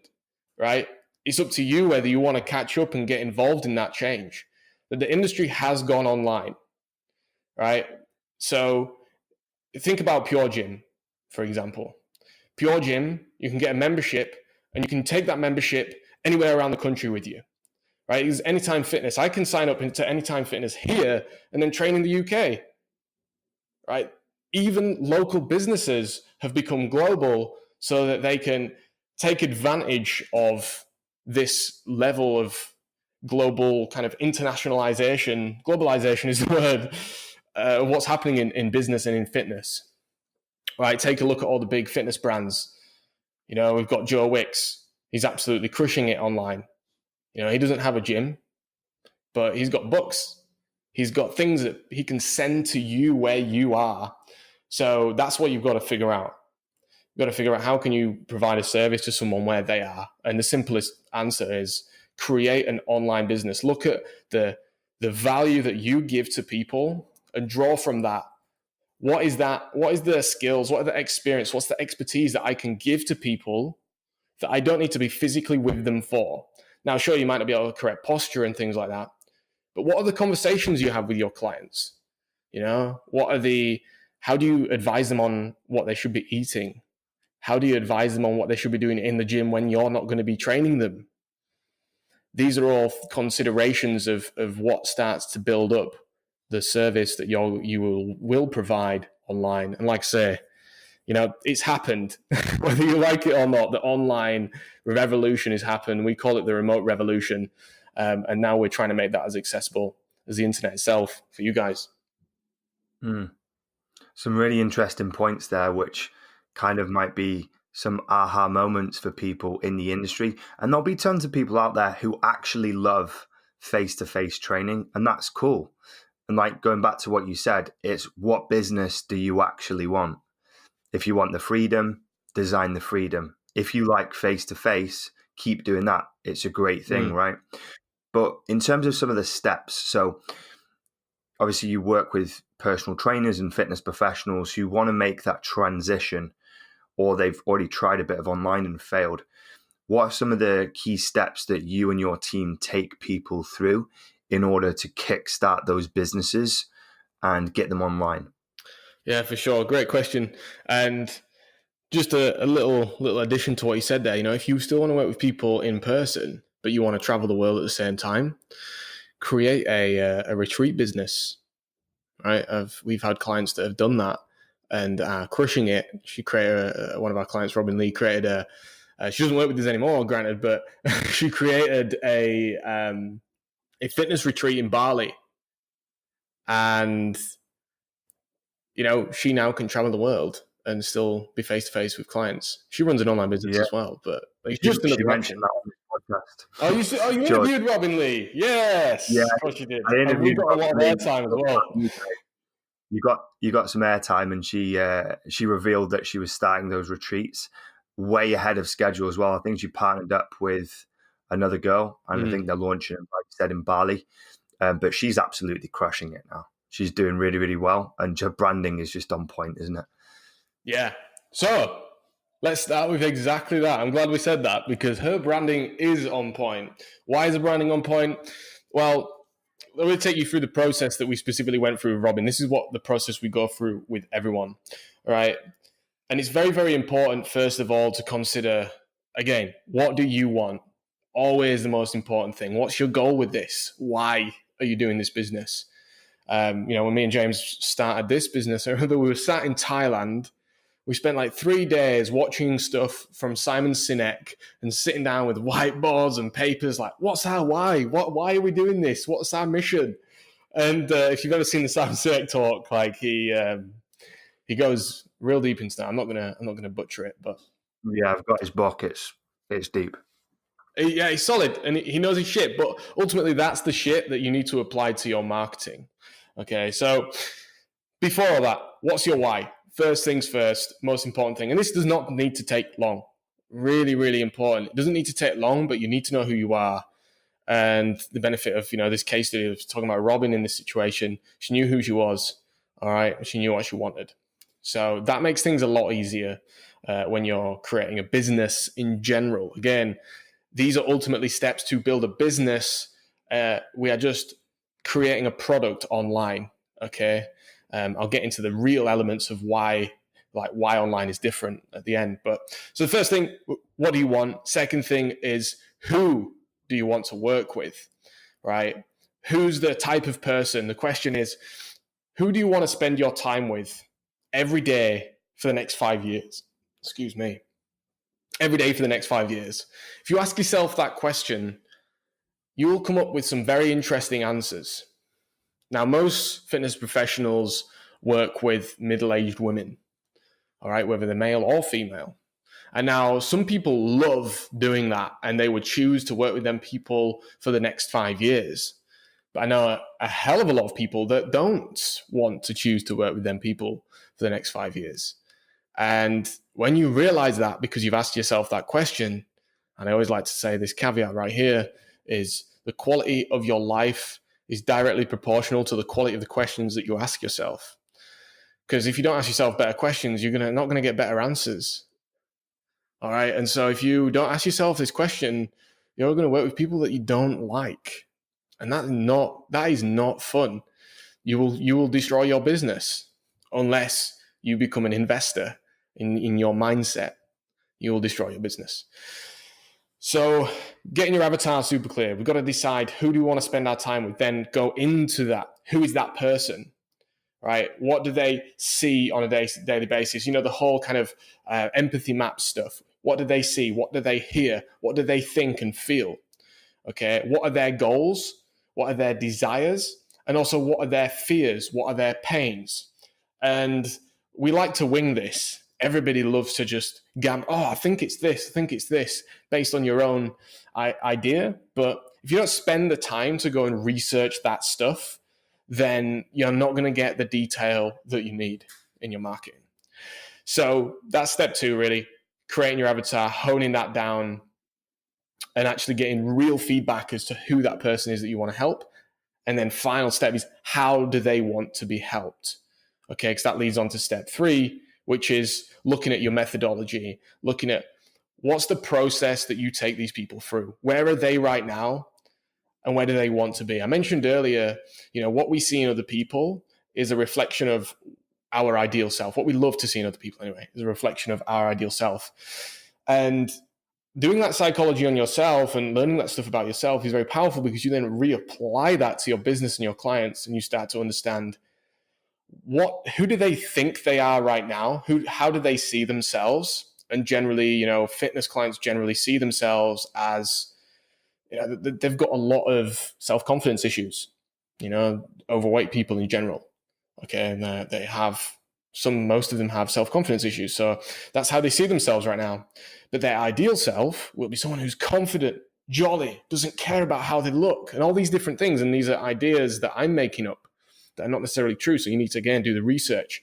right? It's up to you whether you want to catch up and get involved in that change. But the industry has gone online, right? So think about Pure Gym, for example. Pure Gym, you can get a membership, and you can take that membership anywhere around the country with you, right? It's Anytime Fitness. I can sign up into Anytime Fitness here and then train in the UK, right? Even local businesses have become global so that they can take advantage of this level of global kind of internationalization. Globalization is the word, what's happening in business and in fitness, right? Take a look at all the big fitness brands. We've got Joe Wicks. He's absolutely crushing it online. He doesn't have a gym, but he's got books. He's got things that he can send to you where you are. So that's what you've got to figure out. You've got to figure out how can you provide a service to someone where they are. And the simplest answer is create an online business. Look at the value that you give to people and draw from that. What is that? What is the skills? What are the experience? What's the expertise that I can give to people that I don't need to be physically with them for? Now, sure, you might not be able to correct posture and things like that, but what are the conversations you have with your clients? How do you advise them on what they should be eating? How do you advise them on what they should be doing in the gym when you're not going to be training them? These are all considerations of what starts to build up the service that you will provide online. And like I say, it's happened. Whether you like it or not, the online revolution has happened. We call it the remote revolution. And now we're trying to make that as accessible as the internet itself for you guys. Some really interesting points there, which kind of might be some aha moments for people in the industry. And there'll be tons of people out there who actually love face-to-face training, and that's cool. And like going back to what you said, it's what business do you actually want? If you want the freedom, design the freedom. If you like face-to-face, keep doing that. It's a great thing, right? But in terms of some of the steps, so obviously you work with personal trainers and fitness professionals who want to make that transition. or they've already tried a bit of online and failed. What are some of the key steps that you and your team take people through in order to kickstart those businesses and get them online? Yeah, for sure. Great question. And just a little addition to what you said there, if you still want to work with people in person, but you want to travel the world at the same time, create a retreat business, right? We've had clients that have done that and are crushing it. She created one of our clients, Robin Lee, created she doesn't work with us anymore, granted, but she created a fitness retreat in Bali. And, she now can travel the world and still be face-to-face with clients. She runs an online business as well, but it's just another mentioned that on this podcast. You interviewed Robin Lee? Yes. Yeah, of course you did. I interviewed we got a lot of airtime as well. You got some airtime, and she revealed that she was starting those retreats way ahead of schedule as well. I think she partnered up with another girl, and I think they're launching, like you said, in Bali. But she's absolutely crushing it now. She's doing really, really well, and her branding is just on point, isn't it? Yeah. So let's start with exactly that. I'm glad we said that, because her branding is on point. Why is the branding on point? Well, let me take you through the process that we specifically went through with Robin. This is what the process we go through with everyone, all right? And it's very, very important, first of all, to consider, again, what do you want? Always the most important thing. What's your goal with this? Why are you doing this business? When me and James started this business, I remember we were sat in Thailand. We spent like 3 days watching stuff from Simon Sinek and sitting down with whiteboards and papers like, what's our why? Why are we doing this? What's our mission? And if you've ever seen the Simon Sinek talk, like he goes real deep into that. I'm not gonna butcher it, but yeah, I've got his book. It's deep. Yeah, he's solid and he knows his shit. But ultimately, that's the shit that you need to apply to your marketing. Okay, so before all that, what's your why? First things first, most important thing. And this does not need to take long. Really, really important. It doesn't need to take long, but you need to know who you are. And the benefit of, this case study, I was talking about Robin in this situation, she knew who she was, all right? She knew what she wanted. So that makes things a lot easier when you're creating a business in general. Again, these are ultimately steps to build a business. We are just creating a product online, okay? I'll get into the real elements of why online is different at the end. But so the first thing, what do you want? Second thing is, who do you want to work with, right? Who's the type of person? The question is, who do you want to spend your time with every day for the next 5 years? Excuse me. Every day for the next 5 years. If you ask yourself that question, you will come up with some very interesting answers. Now, most fitness professionals work with middle-aged women, all right, whether they're male or female. And now some people love doing that, and they would choose to work with them people for the next 5 years. But I know a hell of a lot of people that don't want to choose to work with them people for the next 5 years. And when you realize that, because you've asked yourself that question, and I always like to say this caveat right here, is the quality of your life is directly proportional to the quality of the questions that you ask yourself. Because if you don't ask yourself better questions, you're not going to get better answers. All right. And so if you don't ask yourself this question, you're going to work with people that you don't like. And that is not fun. You will destroy your business unless you become an investor in your mindset. You will destroy your business. So getting your avatar super clear. We've got to decide, who do we want to spend our time with? Then go into that. Who is that person? Right? What do they see on a daily basis? The whole kind of empathy map stuff. What do they see? What do they hear? What do they think and feel? Okay. What are their goals? What are their desires? And also, what are their fears? What are their pains? And we like to wing this. Everybody loves to just gamble. Oh, I think it's this. I think it's this, based on your own idea. But if you don't spend the time to go and research that stuff, then you're not going to get the detail that you need in your marketing. So that's step 2, really. Creating your avatar, honing that down, and actually getting real feedback as to who that person is that you want to help. And then final step is, how do they want to be helped? Okay, because that leads on to step 3, which is looking at your methodology, looking at what's the process that you take these people through? Where are they right now? And where do they want to be? I mentioned earlier, what we see in other people is a reflection of our ideal self. What we love to see in other people, anyway, is a reflection of our ideal self. And doing that psychology on yourself and learning that stuff about yourself is very powerful, because you then reapply that to your business and your clients, and you start to understand who do they think they are right now? How do they see themselves? And generally, fitness clients generally see themselves as, they've got a lot of self-confidence issues, overweight people in general. Okay. And they have most of them have self-confidence issues. So that's how they see themselves right now. But their ideal self will be someone who's confident, jolly, doesn't care about how they look, and all these different things. And these are ideas that I'm making up that are not necessarily true. So you need to, again, do the research,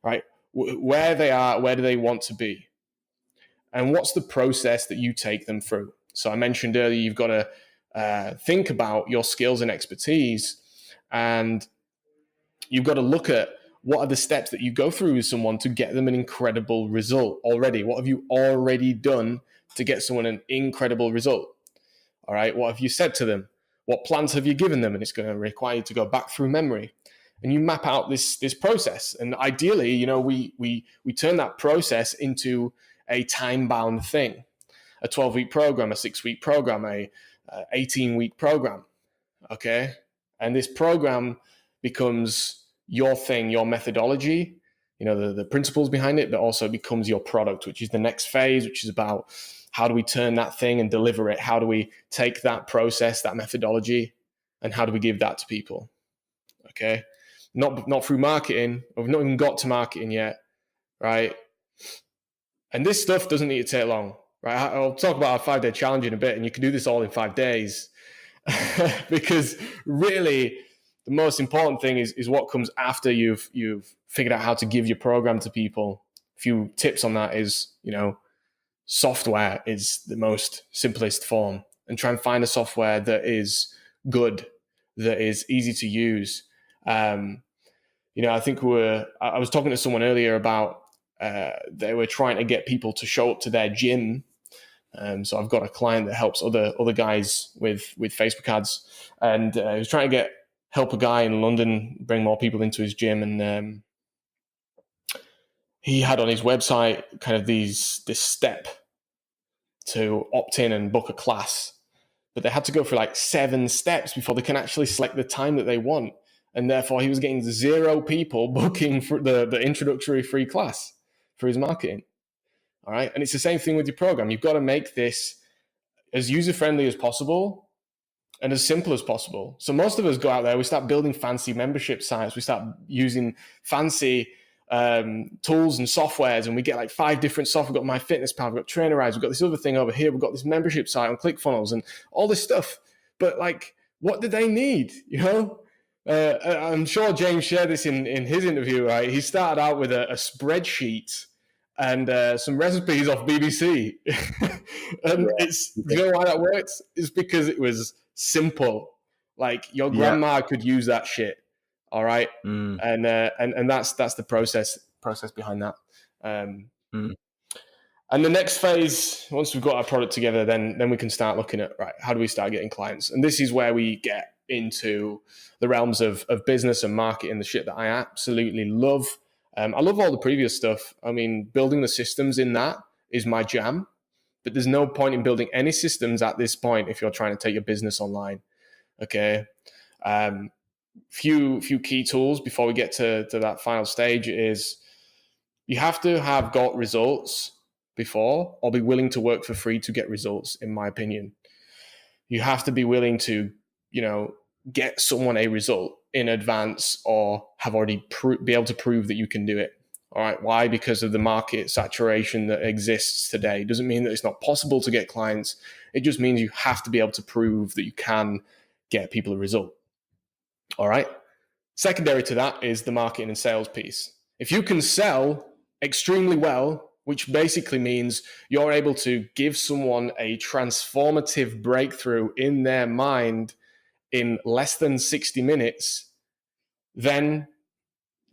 right? Where they are, where do they want to be? And what's the process that you take them through? So I mentioned earlier, you've got to think about your skills and expertise, and you've got to look at what are the steps that you go through with someone to get them an incredible result already. What have you already done to get someone an incredible result? All right. What have you said to them? What plans have you given them? And it's going to require you to go back through memory, and you map out this process. And ideally, we turn that process into a time-bound thing, a 12-week program, a 6-week program, a 18-week program. Okay. And this program becomes your thing, your methodology, the principles behind it, but also becomes your product, which is the next phase, which is about how do we turn that thing and deliver it? How do we take that process, that methodology, and how do we give that to people? Okay. Not through marketing. We've not even got to marketing yet. Right. And this stuff doesn't need to take long, right? I'll talk about our 5-day challenge in a bit, and you can do this all in 5 days because really, the most important thing is what comes after you've figured out how to give your program to people. A few tips on that is, software is the most simplest form, and try and find a software that is good, that is easy to use. I think I was talking to someone earlier about they were trying to get people to show up to their gym. So I've got a client that helps other guys with Facebook ads, and he was trying to help a guy in London bring more people into his gym, and he had on his website kind of this step to opt in and book a class, but they had to go through like 7 steps before they can actually select the time that they want, and therefore he was getting 0 people booking for the introductory free class for his marketing. All right, and it's the same thing with your program. You've got to make this as user-friendly as possible and as simple as possible. So most of us go out there, we start building fancy membership sites, we start using fancy tools and softwares, and we get like 5 different software. We've got MyFitnessPal, we've got TrainerEyes, we've got this other thing over here, we've got this membership site on ClickFunnels and all this stuff. But like, what do they need? I'm sure James shared this in his interview, right? He started out with a spreadsheet and some recipes off BBC. And you know why that works? It's because it was simple. Like your grandma could use that shit. All right. And that's the process behind that. And the next phase, once we've got our product together, then we can start looking at, right, how do we start getting clients? And this is where we get into the realms of business and marketing, the shit that I absolutely love. I love all the previous stuff. I mean, building the systems in that is my jam, but there's no point in building any systems at this point if you're trying to take your business online. Okay. Few key tools before we get to that final stage is you have to have got results before, or be willing to work for free to get results, in my opinion. You have to be willing to, get someone a result in advance, or have already be able to prove that you can do it. All right. Why? Because of the market saturation that exists today. It doesn't mean that it's not possible to get clients. It just means you have to be able to prove that you can get people a result. All right. Secondary to that is the marketing and sales piece. If you can sell extremely well, which basically means you're able to give someone a transformative breakthrough in their mind in less than 60 minutes, then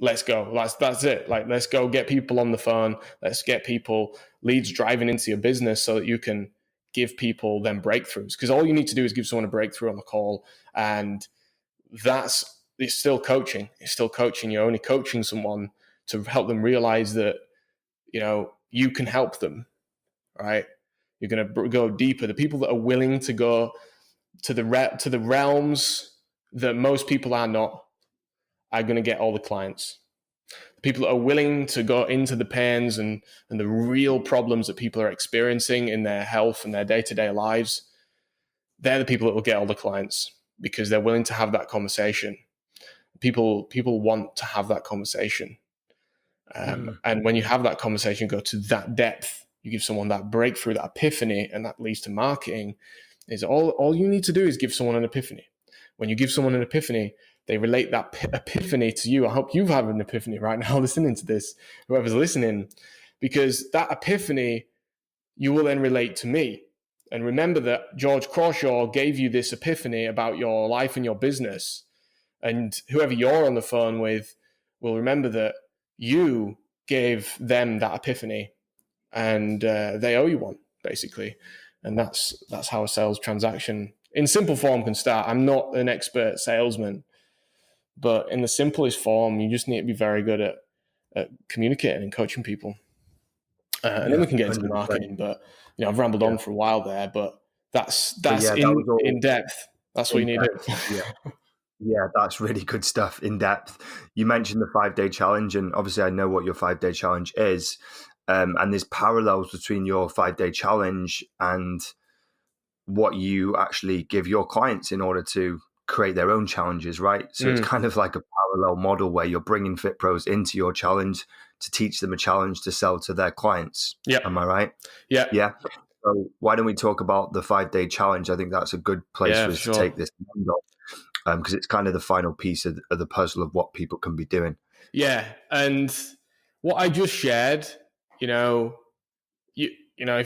let's go. That's it. Like, let's go get people on the phone. Let's get people leads driving into your business so that you can give people them breakthroughs. Because all you need to do is give someone a breakthrough on the call, and it's still coaching. It's still coaching. You're only coaching someone to help them realize that, you can help them, right? You're going to go deeper. The people that are willing to go to the realms that most people are not are going to get all the clients. The people that are willing to go into the pains and the real problems that people are experiencing in their health and their day-to-day lives, they're the people that will get all the clients, because they're willing to have that conversation. People want to have that conversation. And when you have that conversation, go to that depth, you give someone that breakthrough, that epiphany, and that leads to marketing. Is all you need to do is give someone an epiphany. When you give someone an epiphany, they relate that epiphany to you. I hope you've had an epiphany right now listening to this, whoever's listening, because that epiphany, you will then relate to me. And remember that George Crawshaw gave you this epiphany about your life and your business. And whoever you're on the phone with will remember that you gave them that epiphany, and they owe you one, basically. And that's how a sales transaction in simple form can start. I'm not an expert salesman, but in the simplest form, you just need to be very good at communicating and coaching people. And then we can get into the marketing, but I've rambled on for a while there, but that's in depth. That's what you need to do. Yeah, that's really good stuff, in depth. You mentioned the 5-day challenge, and obviously I know what your 5-day challenge is. And there's parallels between your 5-day challenge and what you actually give your clients in order to create their own challenges, right? So it's kind of like a parallel model where you're bringing Fit Pros into your challenge to teach them a challenge to sell to their clients. Yeah. Am I right? Yeah. Yeah. So why don't we talk about the 5-day challenge? I think that's a good place for us to take this because it's kind of the final piece of the puzzle of what people can be doing. Yeah. And what I just shared, if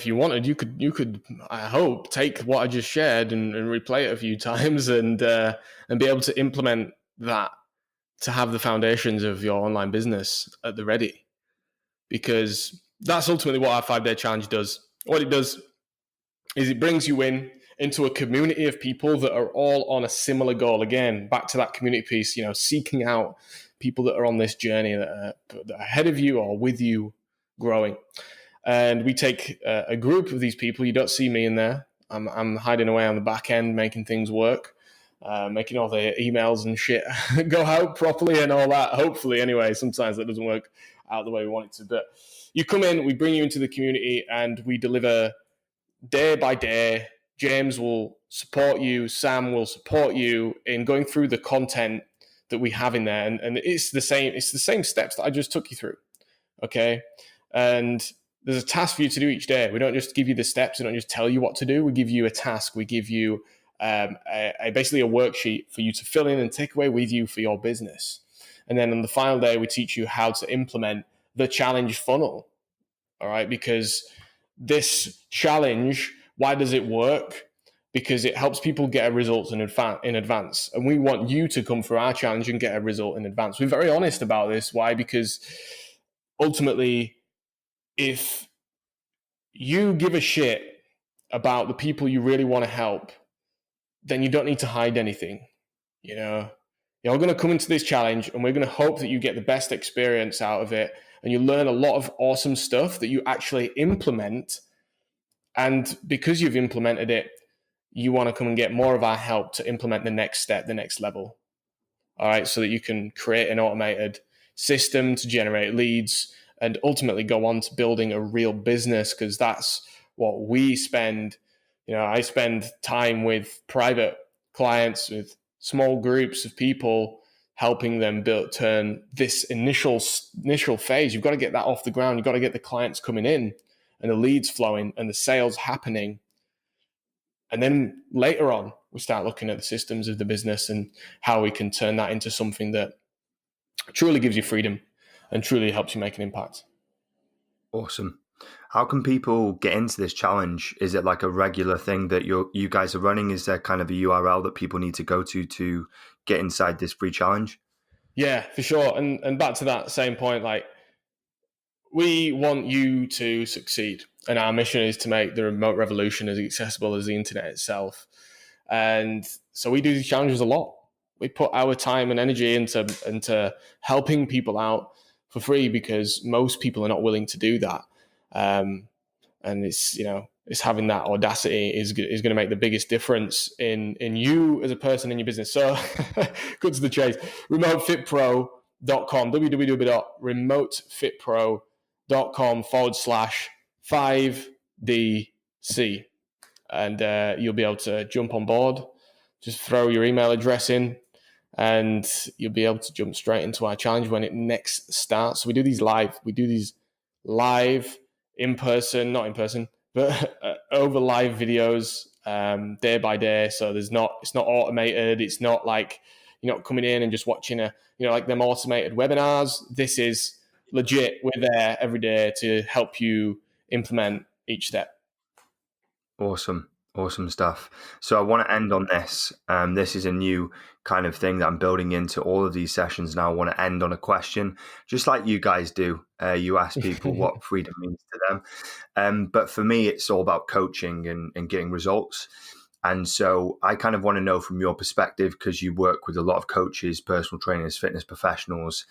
you wanted, you could, I hope, take what I just shared and replay it a few times and be able to implement that to have the foundations of your online business at the ready. Because that's ultimately what our 5-day challenge does. What it does is it brings you into a community of people that are all on a similar goal. Again, back to that community piece, seeking out people that are on this journey that are ahead of you or with you growing. And we take a group of these people. You don't see me in there. I'm hiding away on the back end, making things work, making all the emails and shit go out properly and all that. Hopefully, anyway. Sometimes that doesn't work out the way we want it to. But you come in, we bring you into the community, and we deliver day by day. James will support you. Sam will support you in going through the content that we have in there. And it's the same steps that I just took you through. Okay. And there's a task for you to do each day. We don't just give you the steps. We don't just tell you what to do. We give you a task. We give you basically a worksheet for you to fill in and take away with you for your business. And then on the final day, we teach you how to implement the challenge funnel. All right. Because this challenge, why does it work? Because it helps people get a result in advance. And we want you to come through our challenge and get a result in advance. We're very honest about this. Why? Because ultimately, if you give a shit about the people you really want to help, then you don't need to hide anything. You're going to come into this challenge, and we're going to hope that you get the best experience out of it, and you learn a lot of awesome stuff that you actually implement. And because you've implemented it, you want to come and get more of our help to implement the next step, the next level. All right. So that you can create an automated system to generate leads and ultimately go on to building a real business. Because that's what we spend. I spend time with private clients, with small groups of people, helping them turn this initial phase. You've got to get that off the ground. You've got to get the clients coming in and the leads flowing and the sales happening. And then later on, we start looking at the systems of the business and how we can turn that into something that truly gives you freedom and truly helps you make an impact. Awesome. How can people get into this challenge? Is it like a regular thing that you guys are running? Is there kind of a URL that people need to go to get inside this free challenge? Yeah, for sure. And back to that same point, like, we want you to succeed. And our mission is to make the remote revolution as accessible as the internet itself. And so we do these challenges a lot. We put our time and energy into helping people out for free because most people are not willing to do that. And it's having that audacity is going to make the biggest difference in you as a person in your business. So good to the chase. remotefitpro.com, www.remotefitpro.com/5DC. And you'll be able to jump on board. Just throw your email address in and you'll be able to jump straight into our challenge when it next starts. So we do these live not in person, but over live videos day by day. So it's not automated. It's not like you're not coming in and just watching like them automated webinars. This is legit. We're there every day to help you implement each step. Awesome stuff. So I want to end on this. This is a new kind of thing that I'm building into all of these sessions now. I want to end on a question, just like you guys do. You ask people what freedom means to them. But for me, it's all about coaching and getting results. And so I kind of want to know from your perspective, because you work with a lot of coaches, personal trainers, fitness professionals,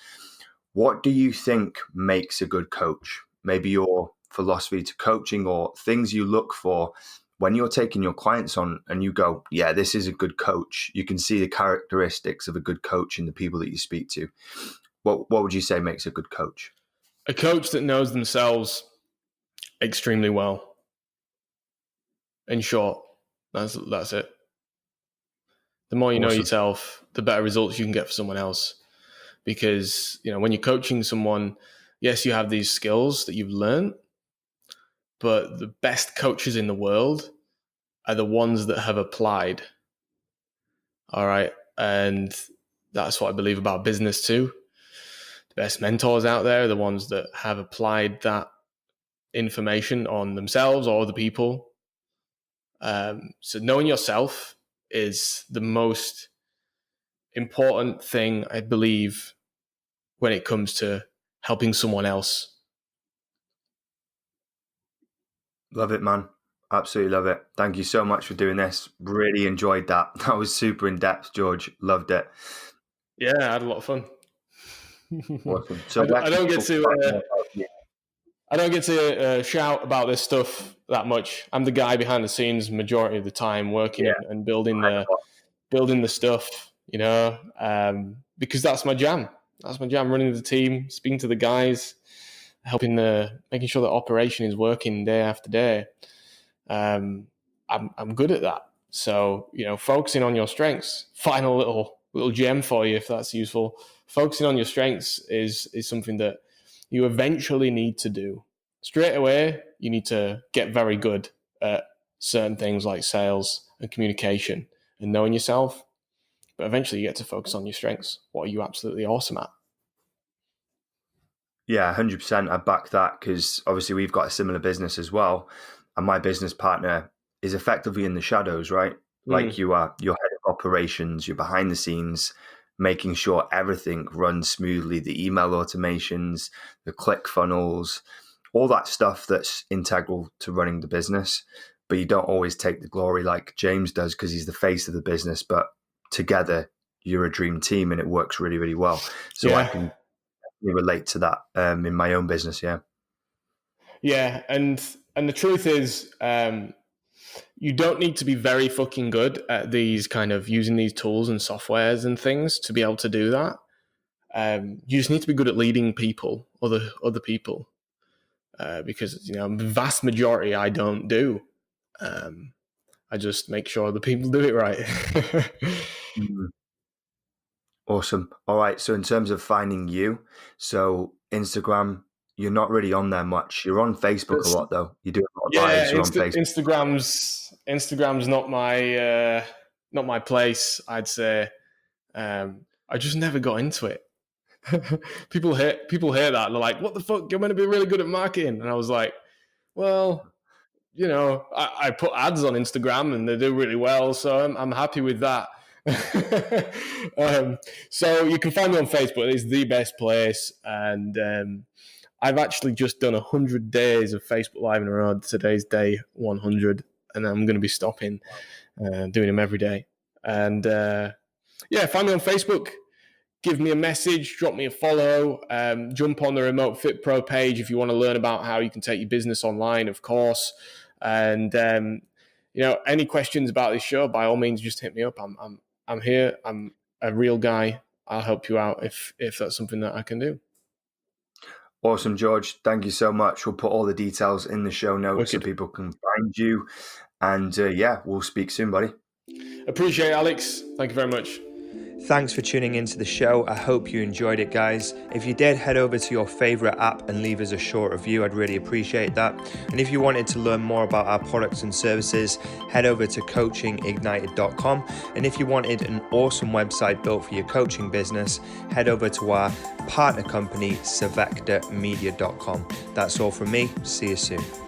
what do you think makes a good coach? Maybe your philosophy to coaching or things you look for when you're taking your clients on and you go, yeah, this is a good coach. You can see the characteristics of a good coach in the people that you speak to. What would you say makes a good coach? A coach that knows themselves extremely well. In short, that's it. The more you know yourself, the better results you can get for someone else. Because, when you're coaching someone, yes, you have these skills that you've learned, but the best coaches in the world are the ones that have applied. All right. And that's what I believe about business too. The best mentors out there are the ones that have applied that information on themselves or other people. So knowing yourself is the most important thing, I believe, when it comes to helping someone else. Love it, man. Absolutely love it. Thank you so much for doing this. Really enjoyed that. That was super in depth, George. Loved it. Yeah, I had a lot of fun. Awesome. So I don't get to shout about this stuff that much. I'm the guy behind the scenes majority of the time, working and building the stuff. Because that's my jam. That's my jam. Running the team, speaking to the guys, making sure the operation is working day after day. I'm good at that. So, focusing on your strengths, final little gem for you, if that's useful. Focusing on your strengths is something that you eventually need to do. Straight away, you need to get very good at certain things like sales and communication and knowing yourself. But eventually you get to focus on your strengths. What are you absolutely awesome at? Yeah, 100%. I back that because obviously we've got a similar business as well. And my business partner is effectively in the shadows, right? Like you are, you're head of operations, you're behind the scenes, making sure everything runs smoothly, the email automations, the click funnels, all that stuff that's integral to running the business. But you don't always take the glory like James does because he's the face of the business. But together, you're a dream team and it works really, really well. So I can relate to that in my own business. Yeah. And the truth is, you don't need to be very fucking good at these kind of using these tools and softwares and things to be able to do that. You just need to be good at leading people, other people, because the vast majority I don't do. I just make sure the people do it right. Awesome. All right. So in terms of finding you, so Instagram, you're not really on there much. You're on Facebook a lot, though. You do a lot of lives. You're on Facebook. Instagram's not my place. I'd say. I just never got into it. People hear that and they're like, "What the fuck? You're meant to be really good at marketing." And I was like, "Well, I put ads on Instagram and they do really well, so I'm happy with that." So you can find me on Facebook. It's the best place. And I've actually just done 100 days of Facebook Live in a row. Today's day 100, and I'm going to be stopping doing them every day. And find me on Facebook. Give me a message, drop me a follow, jump on the Remote Fit Pro page if you want to learn about how you can take your business online, of course. And any questions about this show, by all means, just hit me up. I'm here. I'm a real guy. I'll help you out if that's something that I can do. Awesome, George. Thank you so much. We'll put all the details in the show notes so people can find you. And we'll speak soon, buddy. Appreciate it, Alex. Thank you very much. Thanks for tuning into the show. I hope you enjoyed it, guys. If you did, head over to your favorite app and leave us a short review. I'd really appreciate that. And if you wanted to learn more about our products and services, head over to coachingignited.com. And if you wanted an awesome website built for your coaching business, head over to our partner company, savectormedia.com. That's all from me. See you soon.